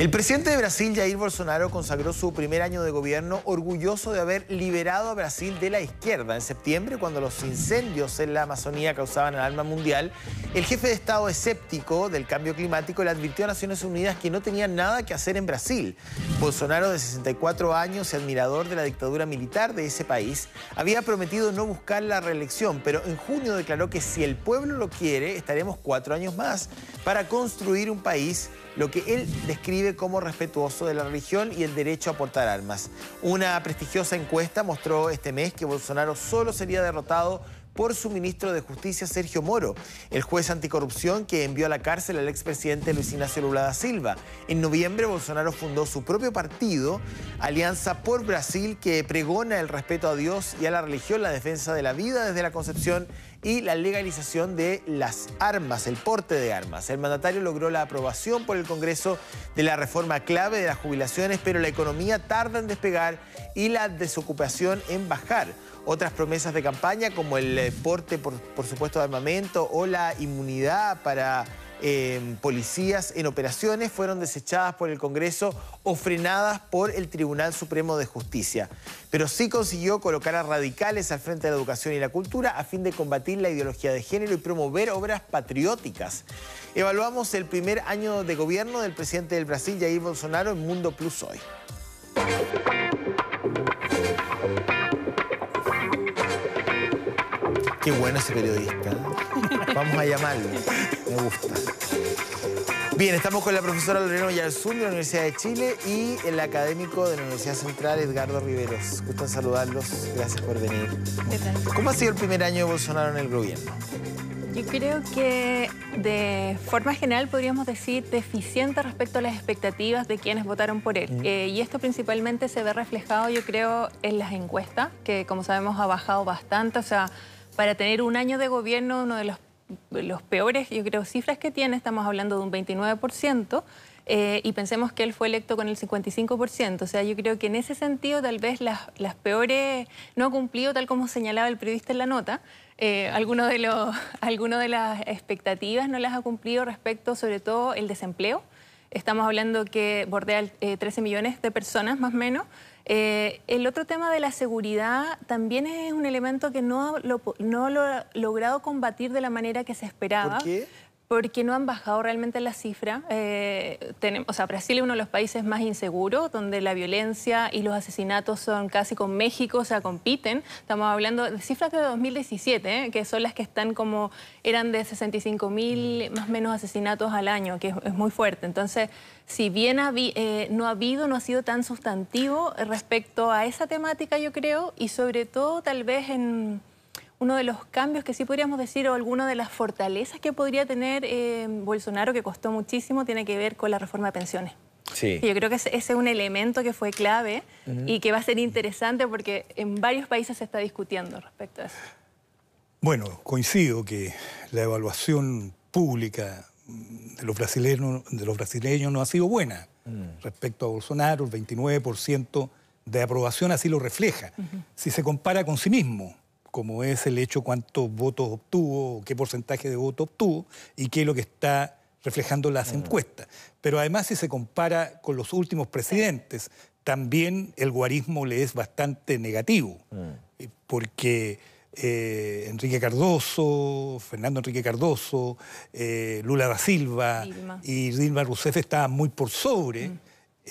El presidente de Brasil, Jair Bolsonaro, consagró su primer año de gobierno orgulloso de haber liberado a Brasil de la izquierda. En septiembre, cuando los incendios en la Amazonía causaban alarma mundial, el jefe de Estado escéptico del cambio climático le advirtió a Naciones Unidas que no tenía nada que hacer en Brasil. Bolsonaro, de 64 años y admirador de la dictadura militar de ese país, había prometido no buscar la reelección, pero en junio declaró que si el pueblo lo quiere, estaremos 4 años más para construir un país, lo que él describe como respetuoso de la religión y el derecho a portar armas. Una prestigiosa encuesta mostró este mes que Bolsonaro solo sería derrotado por su ministro de Justicia, Sergio Moro, el juez anticorrupción que envió a la cárcel al expresidente Luis Ignacio Lula da Silva. En noviembre, Bolsonaro fundó su propio partido, Alianza por Brasil, que pregona el respeto a Dios y a la religión, la defensa de la vida desde la concepción y la legalización de las armas, el porte de armas. El mandatario logró la aprobación por el Congreso de la reforma clave de las jubilaciones, pero la economía tarda en despegar y la desocupación en bajar. Otras promesas de campaña, como el porte, por supuesto, de armamento o la inmunidad para policías en operaciones, fueron desechadas por el Congreso o frenadas por el Tribunal Supremo de Justicia. Pero sí consiguió colocar a radicales al frente de la educación y la cultura a fin de combatir la ideología de género y promover obras patrióticas. Evaluamos el primer año de gobierno del presidente del Brasil, Jair Bolsonaro, en Mundo Plus hoy. Qué bueno ese periodista. Vamos a llamarlo. Me gusta. Bien, estamos con la profesora Lorena Oyarzún de la Universidad de Chile y el académico de la Universidad Central, Edgardo Riveros. Gusto en saludarlos. Gracias por venir. ¿Qué tal? ¿Cómo ha sido el primer año de Bolsonaro en el gobierno? Yo creo que de forma general podríamos decir deficiente respecto a las expectativas de quienes votaron por él. Y esto principalmente se ve reflejado, yo creo, en las encuestas, que como sabemos ha bajado bastante. O sea, para tener un año de gobierno, uno de los peores, yo creo, cifras que tiene, estamos hablando de un 29%, y pensemos que él fue electo con el 55%. O sea, yo creo que en ese sentido tal vez las peores no ha cumplido, tal como señalaba el periodista en la nota. Algunas de las expectativas no las ha cumplido respecto, sobre todo, el desempleo. Estamos hablando que bordea 13 millones de personas, más o menos. El otro tema de la seguridad también es un elemento que no lo ha logrado combatir de la manera que se esperaba. ¿Por qué? Porque no han bajado realmente las cifras. O sea, Brasil es uno de los países más inseguros, donde la violencia y los asesinatos son casi con México, o sea, compiten. Estamos hablando de cifras de 2017, que son las que están como, eran de 65.000 más o menos asesinatos al año, que es muy fuerte. Entonces, si bien no ha sido tan sustantivo respecto a esa temática, yo creo, y sobre todo tal vez en uno de los cambios que sí podríamos decir, o alguna de las fortalezas que podría tener Bolsonaro, que costó muchísimo, tiene que ver con la reforma de pensiones. Sí. Y yo creo que ese es un elemento que fue clave y que va a ser interesante porque en varios países se está discutiendo respecto a eso. Bueno, coincido que la evaluación pública de los brasileños no ha sido buena respecto a Bolsonaro. El 29% de aprobación así lo refleja. Si se compara con sí mismo, como es el hecho cuántos votos obtuvo, qué porcentaje de votos obtuvo y qué es lo que está reflejando las encuestas. Pero además, si se compara con los últimos presidentes, también el guarismo le es bastante negativo, porque Fernando Enrique Cardoso, Lula da Silva y Dilma Rousseff estaban muy por sobre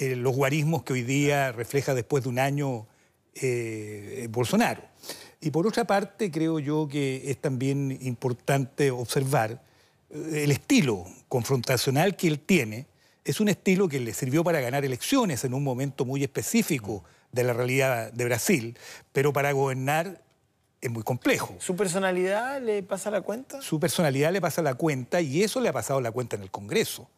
los guarismos que hoy día refleja después de un año Bolsonaro. Y por otra parte, creo yo que es también importante observar el estilo confrontacional que él tiene. Es un estilo que le sirvió para ganar elecciones en un momento muy específico de la realidad de Brasil, pero para gobernar es muy complejo. ¿Su personalidad le pasa la cuenta? Su personalidad le pasa la cuenta y eso le ha pasado la cuenta en el Congreso.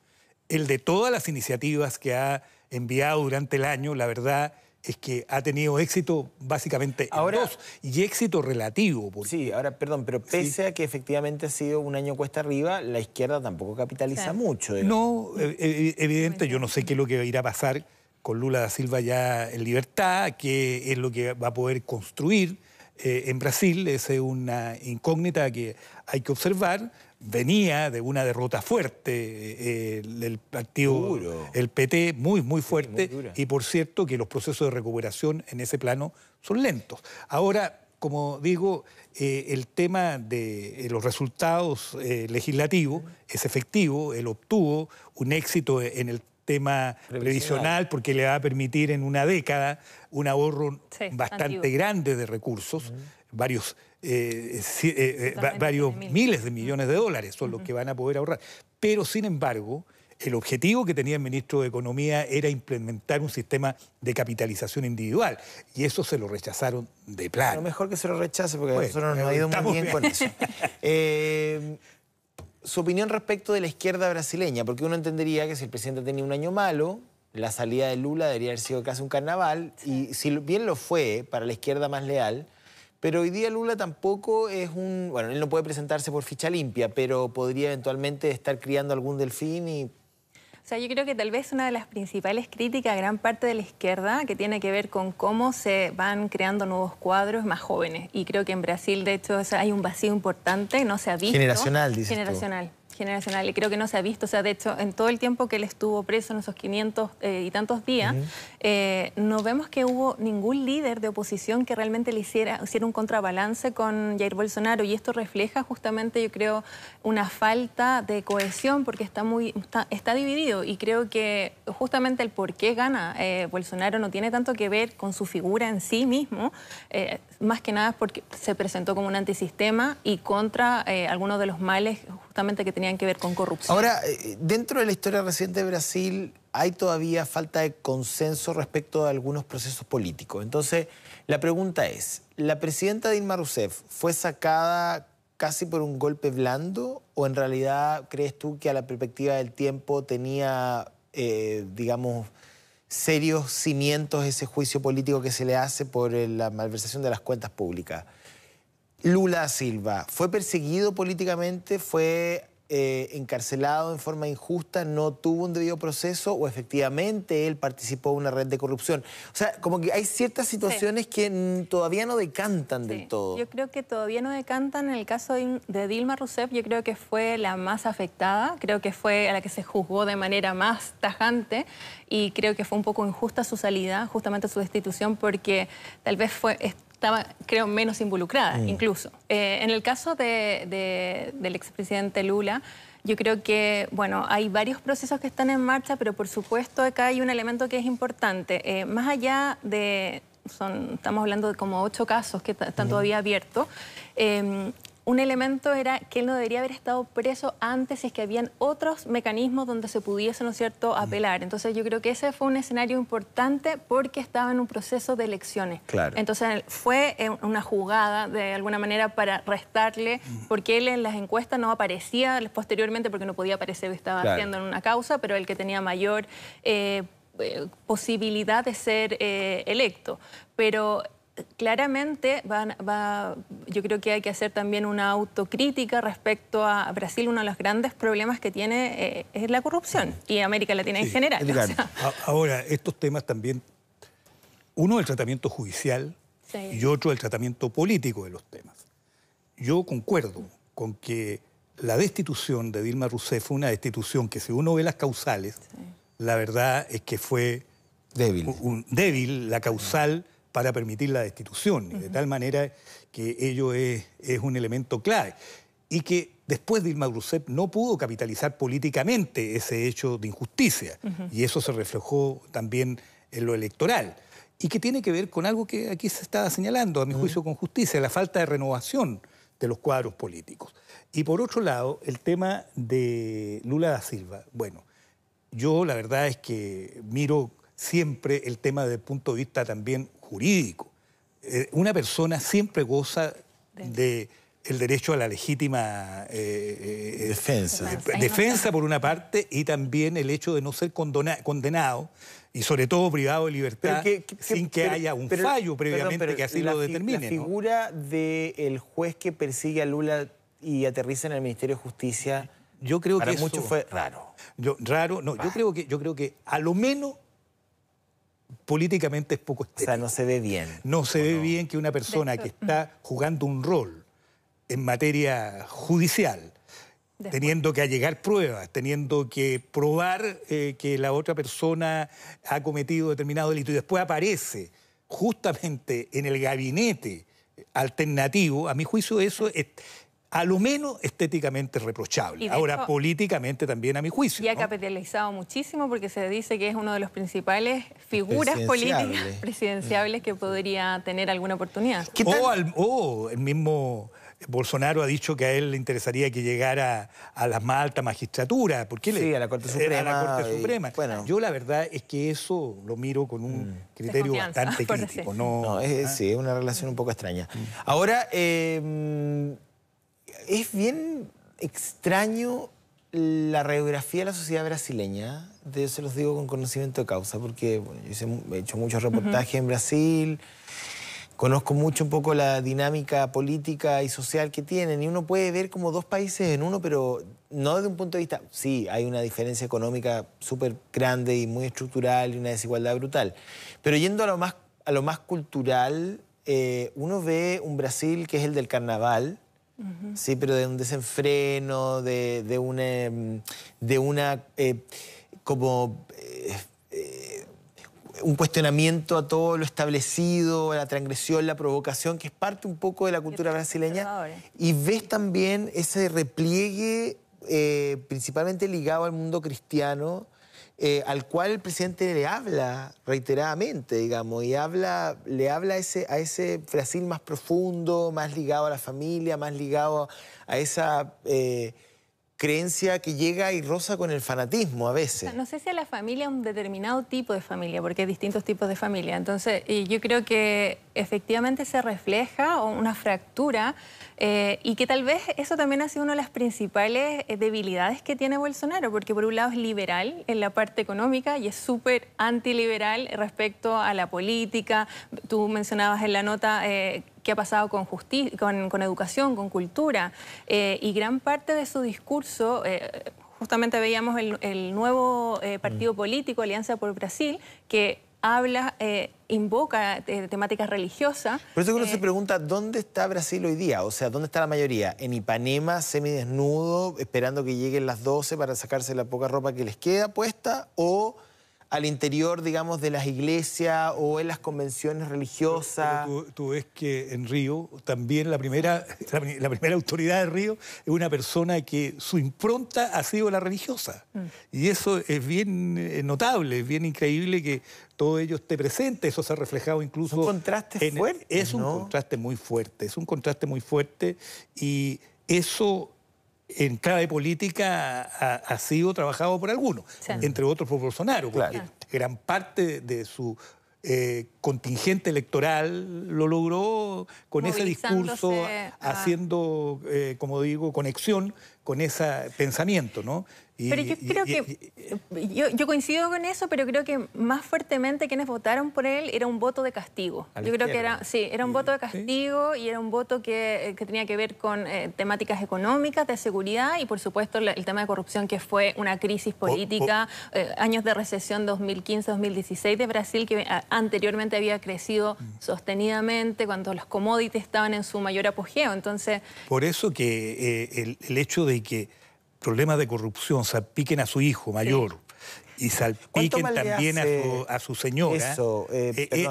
El de todas las iniciativas que ha enviado durante el año, la verdad es que ha tenido éxito básicamente en dos, y éxito relativo. Sí, ahora, perdón, pero pese a que efectivamente ha sido un año cuesta arriba, la izquierda tampoco capitaliza mucho. No, evidente, yo no sé qué es lo que irá a pasar con Lula da Silva ya en libertad, qué es lo que va a poder construir en Brasil. Esa es una incógnita que hay que observar. Venía de una derrota fuerte el partido, Duro. el PT, muy fuerte, muy dura. y por cierto que los procesos de recuperación en ese plano son lentos. Ahora, como digo, el tema de los resultados legislativos es efectivo. Él obtuvo un éxito en el tema previsional porque le va a permitir en una década un ahorro bastante grande de recursos, varios miles de millones de dólares son los que van a poder ahorrar. Pero, sin embargo, el objetivo que tenía el ministro de Economía era implementar un sistema de capitalización individual, y eso se lo rechazaron de plano. Lo mejor que se lo rechace, porque a nosotros nos ha ido muy bien con eso. Su opinión respecto de la izquierda brasileña, porque uno entendería que si el presidente tenía un año malo, la salida de Lula debería haber sido casi un carnaval, y si bien lo fue para la izquierda más leal, pero hoy día Lula tampoco es un... Bueno, él no puede presentarse por ficha limpia, pero podría eventualmente estar criando algún delfín y... O sea, yo creo que tal vez una de las principales críticas a gran parte de la izquierda que tiene que ver con cómo se van creando nuevos cuadros más jóvenes. Y creo que en Brasil, de hecho, hay un vacío importante, no se ha visto. Generacional, dices generacional. Y creo que no se ha visto. O sea, de hecho, en todo el tiempo que él estuvo preso, en esos 500 y tantos días, no vemos que hubo ningún líder de oposición que realmente le hiciera un contrabalance con Jair Bolsonaro. Y esto refleja justamente, yo creo, una falta de cohesión porque está dividido. Y creo que justamente el por qué gana Bolsonaro no tiene tanto que ver con su figura en sí mismo, más que nada porque se presentó como un antisistema y contra algunos de los males justamente que tenían que ver con corrupción. Ahora, dentro de la historia reciente de Brasil hay todavía falta de consenso respecto a algunos procesos políticos. Entonces, la pregunta es, ¿la presidenta Dilma Rousseff fue sacada casi por un golpe blando o en realidad crees tú que a la perspectiva del tiempo tenía, digamos, serios cimientos ese juicio político que se le hace por la malversación de las cuentas públicas? Lula da Silva, ¿fue perseguido políticamente? ¿Fue encarcelado en forma injusta? ¿No tuvo un debido proceso? ¿O efectivamente él participó en una red de corrupción? O sea, como que hay ciertas situaciones que todavía no decantan del todo. Yo creo que todavía no decantan. En el caso de Dilma Rousseff, yo creo que fue la más afectada. Creo que fue a la que se juzgó de manera más tajante y creo que fue un poco injusta su salida, justamente su destitución, porque tal vez estaba, creo, menos involucrada, incluso. En el caso del expresidente Lula, yo creo que, bueno, hay varios procesos que están en marcha, pero por supuesto acá hay un elemento que es importante. Más allá de... estamos hablando de como 8 casos que están todavía abiertos. Un elemento era que él no debería haber estado preso antes si es que habían otros mecanismos donde se pudiese, ¿no es cierto?, apelar. Entonces yo creo que ese fue un escenario importante porque estaba en un proceso de elecciones. Claro. Entonces fue una jugada de alguna manera para restarle, porque él en las encuestas no aparecía posteriormente porque no podía aparecer, estaba haciendo en una causa, pero el que tenía mayor posibilidad de ser electo. Pero claramente yo creo que hay que hacer también una autocrítica respecto a Brasil. Uno de los grandes problemas que tiene es la corrupción y América Latina en general. O sea. Ahora, estos temas también, uno el tratamiento judicial y otro el tratamiento político de los temas. Yo concuerdo con que la destitución de Dilma Rousseff fue una destitución que, si uno ve las causales, la verdad es que fue débil la causal para permitir la destitución, de tal manera que ello es un elemento clave. Y que después Dilma Rousseff no pudo capitalizar políticamente ese hecho de injusticia, y eso se reflejó también en lo electoral, y que tiene que ver con algo que aquí se estaba señalando, a mi juicio con justicia, la falta de renovación de los cuadros políticos. Y por otro lado, el tema de Lula da Silva. Bueno, yo la verdad es que miro siempre el tema desde el punto de vista también jurídico. Una persona siempre goza del derecho a la legítima defensa por una parte, y también el hecho de no ser condenado y sobre todo privado de libertad sin que haya un fallo previamente que así lo determine. La figura del juez que persigue a Lula y aterriza en el Ministerio de Justicia, yo creo para que muchos fue raro. Yo creo que a lo menos políticamente es poco O estético. sea, no se ve bien. No se ve bien que una persona que está jugando un rol en materia judicial, teniendo que allegar pruebas, teniendo que probar que la otra persona ha cometido determinado delito y después aparece justamente en el gabinete alternativo, a mi juicio eso es a lo menos estéticamente reprochable. Ahora, hecho, políticamente también a mi juicio. Y ha ¿no? capitalizado muchísimo porque se dice que es uno de los principales figuras políticas presidenciables que podría tener alguna oportunidad. O el mismo Bolsonaro ha dicho que a él le interesaría que llegara a la más alta magistratura. Sí, a la Corte Suprema. A la Corte Suprema. Bueno. Yo la verdad es que eso lo miro con un criterio bastante crítico. Sí, es una relación un poco extraña. Ahora, es bien extraño la radiografía de la sociedad brasileña. De eso se los digo con conocimiento de causa, porque bueno, yo he hecho muchos reportajes en Brasil. Conozco mucho un poco la dinámica política y social que tienen y uno puede ver como dos países en uno, pero no desde un punto de vista... Sí, hay una diferencia económica súper grande y muy estructural y una desigualdad brutal. Pero yendo a lo más cultural, uno ve un Brasil que es el del carnaval, sí, pero de un desenfreno, de una un cuestionamiento a todo lo establecido, a la transgresión, la provocación, que es parte un poco de la cultura brasileña. Y ves también ese repliegue principalmente ligado al mundo cristiano, al cual el presidente le habla reiteradamente, digamos, y le habla a ese Brasil más profundo, más ligado a la familia, más ligado a esa... creencia que llega y roza con el fanatismo a veces. O sea, no sé si a la familia un determinado tipo de familia, porque hay distintos tipos de familia. Entonces, yo creo que efectivamente se refleja una fractura y que tal vez eso también ha sido una de las principales debilidades que tiene Bolsonaro, porque por un lado es liberal en la parte económica y es súper antiliberal respecto a la política. Tú mencionabas en la nota... qué ha pasado con educación, con cultura, y gran parte de su discurso, justamente veíamos el nuevo partido político, Alianza por Brasil, que habla, invoca temáticas religiosas. Por eso que uno se pregunta, ¿dónde está Brasil hoy día? O sea, ¿dónde está la mayoría? ¿En Ipanema, semidesnudo, esperando que lleguen las 12 para sacarse la poca ropa que les queda puesta? ¿O al interior, digamos, de las iglesias o en las convenciones religiosas? Pero tú ves que en Río también la primera autoridad de Río es una persona que su impronta ha sido la religiosa. Y eso es bien notable, es bien increíble que todo ello esté presente. Eso se ha reflejado incluso... Es un contraste fuerte, es un contraste muy fuerte, es un contraste muy fuerte y eso... en clave política ha sido trabajado por algunos, entre otros por Bolsonaro, porque gran parte de su contingente electoral lo logró con ese discurso, haciendo, como digo, conexión con ese pensamiento, ¿no? Pero yo creo que, yo coincido con eso, pero creo que más fuertemente quienes votaron por él era un voto de castigo. Yo creo que era un voto de castigo y era un voto que tenía que ver con temáticas económicas, de seguridad y por supuesto el tema de corrupción, que fue una crisis política, años de recesión 2015-2016 de Brasil, que anteriormente había crecido sostenidamente cuando los commodities estaban en su mayor apogeo. Entonces, por eso que el hecho de que problemas de corrupción salpiquen a su hijo mayor y salpiquen también a su señora,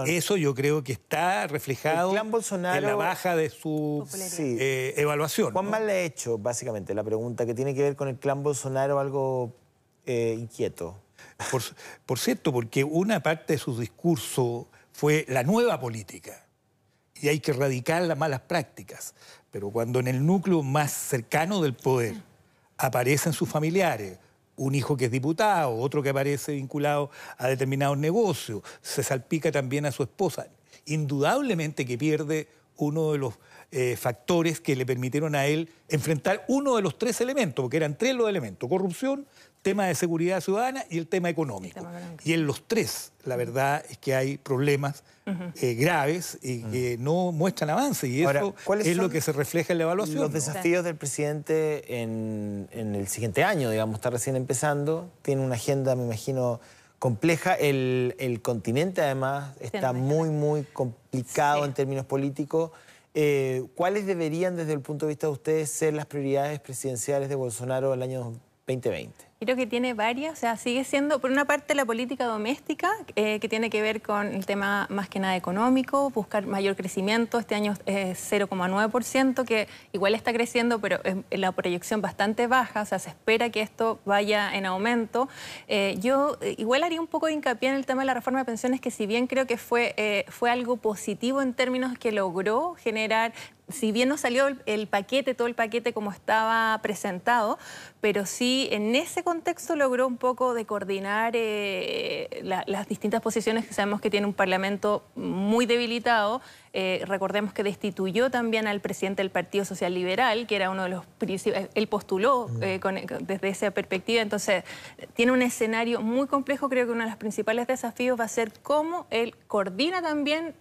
eso yo creo que está reflejado en la baja de su evaluación. ¿Cuán mal le ha hecho, básicamente, la pregunta que tiene que ver con el clan Bolsonaro, algo inquieto? Por cierto, porque una parte de su discurso fue la nueva política y hay que erradicar las malas prácticas, pero cuando en el núcleo más cercano del poder aparecen sus familiares, un hijo que es diputado, otro que aparece vinculado a determinados negocios, se salpica también a su esposa. Indudablemente que pierde uno de los factores que le permitieron a él enfrentar uno de los tres elementos, porque eran tres los elementos: corrupción, tema de seguridad ciudadana y el tema económico. Y en los tres, la verdad es que hay problemas graves y que no muestran avance, y eso es lo que se refleja en la evaluación. Los desafíos del presidente en el siguiente año, digamos, está recién empezando, tiene una agenda, me imagino, compleja. El continente, además, está muy complicado en términos políticos. ¿Cuáles deberían, desde el punto de vista de ustedes, ser las prioridades presidenciales de Bolsonaro el año 2020? Creo que tiene varias, o sea, sigue siendo, por una parte, la política doméstica, que tiene que ver con el tema más que nada económico, buscar mayor crecimiento. Este año es 0,9%, que igual está creciendo, pero es la proyección bastante baja, o sea, se espera que esto vaya en aumento. Yo igual haría un poco de hincapié en el tema de la reforma de pensiones, que si bien creo que fue algo positivo en términos que logró generar, si bien no salió el paquete, todo el paquete como estaba presentado, pero sí en ese contexto logró un poco de coordinar las distintas posiciones que sabemos que tiene un Parlamento muy debilitado. Recordemos que destituyó también al presidente del Partido Social Liberal, que era uno de los principales, él postuló desde esa perspectiva. Entonces, tiene un escenario muy complejo. Creo que uno de los principales desafíos va a ser cómo él coordina también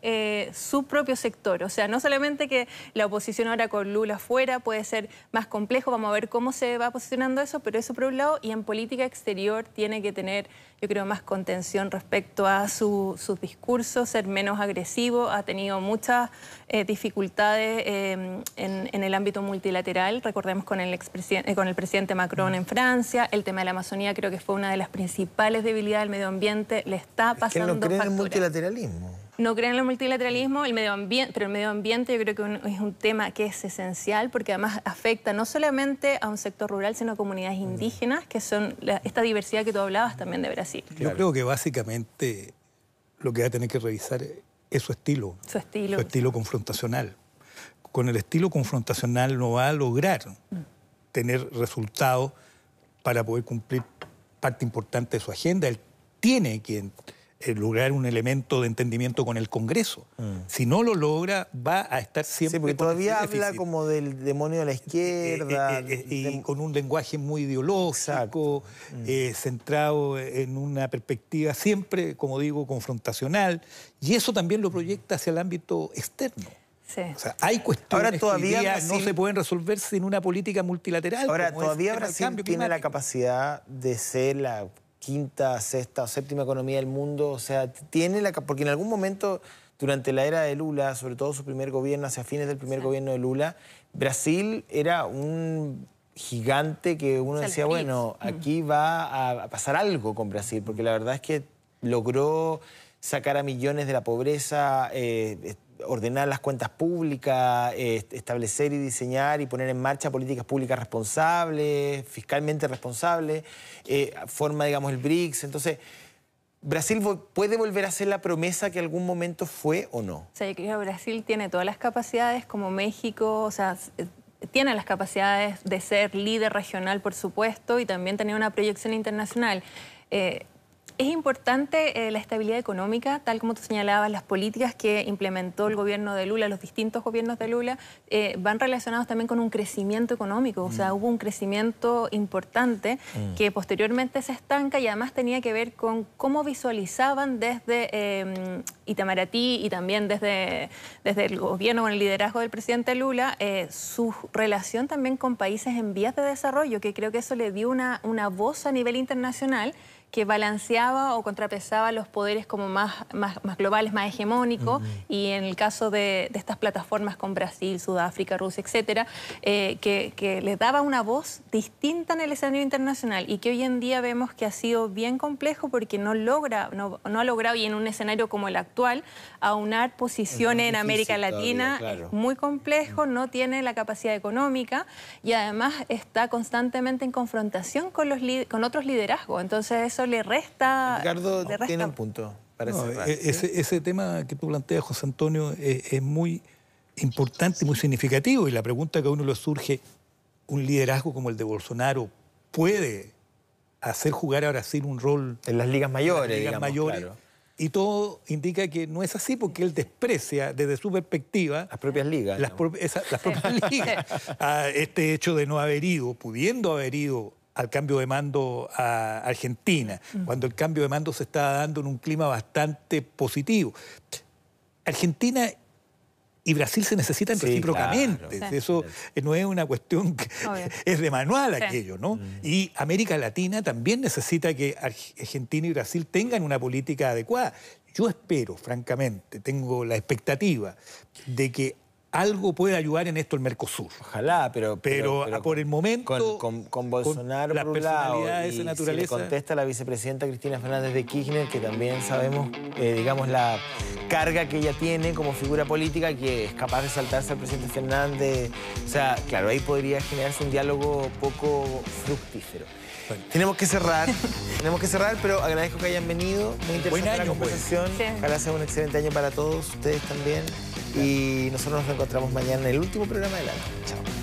su propio sector. O sea, no solamente que la oposición ahora con Lula fuera puede ser más complejo, vamos a ver cómo se va posicionando eso, pero eso por un lado, y en política exterior tiene que tener, yo creo, más contención respecto a sus discursos, ser menos agresivo. Ha tenido muchas dificultades en el ámbito multilateral. Recordemos con el presidente Macron en Francia. El tema de la Amazonía creo que fue una de las principales debilidades del medio ambiente. Le está pasando ¿Que no creen en el factura. multilateralismo? No creen en el multilateralismo, pero el medio ambiente yo creo que es un tema que es esencial, porque además afecta no solamente a un sector rural, sino a comunidades indígenas, que son esta diversidad que tú hablabas también de Brasil. Yo creo que básicamente lo que va a tener que revisar es su estilo. Su estilo confrontacional. Con el estilo confrontacional no va a lograr tener resultados para poder cumplir parte importante de su agenda. Él tiene que lograr un elemento de entendimiento con el Congreso. Si no lo logra, va a estar siempre... Sí, porque todavía habla como del demonio de la izquierda. Y con un lenguaje muy ideológico, centrado en una perspectiva siempre, como digo, confrontacional. Y eso también lo proyecta hacia el ámbito externo. Sí. O sea, hay cuestiones que hoy día no se pueden resolver sin una política multilateral. Ahora, todavía Brasil tiene la capacidad de ser la quinta, sexta o séptima economía del mundo. O sea, porque en algún momento, durante la era de Lula, sobre todo su primer gobierno, hacia fines del primer gobierno de Lula, Brasil era un gigante que uno decía, bueno, aquí va a pasar algo con Brasil, porque la verdad es que logró sacar a millones de la pobreza, ordenar las cuentas públicas, establecer y diseñar y poner en marcha políticas públicas responsables, fiscalmente responsables, forma, digamos, el BRICS. Entonces, ¿Brasil puede volver a ser la promesa que algún momento fue o no? O sea, yo creo que Brasil tiene todas las capacidades, como México, o sea, tiene las capacidades de ser líder regional, por supuesto, y también tener una proyección internacional. Es importante la estabilidad económica, tal como tú señalabas, las políticas que implementó el gobierno de Lula, los distintos gobiernos de Lula, van relacionados también con un crecimiento económico. O sea, hubo un crecimiento importante que posteriormente se estanca, y además tenía que ver con cómo visualizaban desde Itamaraty y también desde el gobierno con el liderazgo del presidente Lula, su relación también con países en vías de desarrollo, que creo que eso le dio una voz a nivel internacional que balanceaba o contrapesaba los poderes como más globales, más hegemónicos, y en el caso de estas plataformas con Brasil, Sudáfrica, Rusia, etcétera, que les daba una voz distinta en el escenario internacional, y que hoy en día vemos que ha sido bien complejo porque no ha logrado, y en un escenario como el actual, aunar posiciones en América Latina. Claro. Es muy complejo, no tiene la capacidad económica, y además está constantemente en confrontación con otros liderazgos. Entonces eso le resta... Ricardo tiene un punto para cerrar. Ese tema que tú planteas, José Antonio, es muy importante y muy significativo. Y la pregunta que a uno le surge, ¿un liderazgo como el de Bolsonaro puede hacer jugar a Brasil un rol en las ligas mayores? Claro. Y todo indica que no es así, porque él desprecia desde su perspectiva las propias ligas. Las propias ligas. Este hecho de no haber ido, pudiendo haber ido al cambio de mando a Argentina, cuando el cambio de mando se estaba dando en un clima bastante positivo. Argentina y Brasil se necesitan recíprocamente. Claro. Eso no es una cuestión que es de manual aquello, ¿no? Y América Latina también necesita que Argentina y Brasil tengan una política adecuada. Yo espero, francamente, tengo la expectativa de que algo puede ayudar en esto el Mercosur. Ojalá, pero por el momento... Con Bolsonaro las por un lado, personalidades de y naturaleza... si le contesta la vicepresidenta Cristina Fernández de Kirchner, que también sabemos, digamos, la carga que ella tiene como figura política, que es capaz de saltarse al presidente Fernández. O sea, claro, ahí podría generarse un diálogo poco fructífero. Bueno, tenemos que cerrar, pero agradezco que hayan venido. Muy interesante la conversación. Sí. Ojalá sea un excelente año para todos, ustedes también. Y nosotros nos encontramos mañana en el último programa del año. Chao.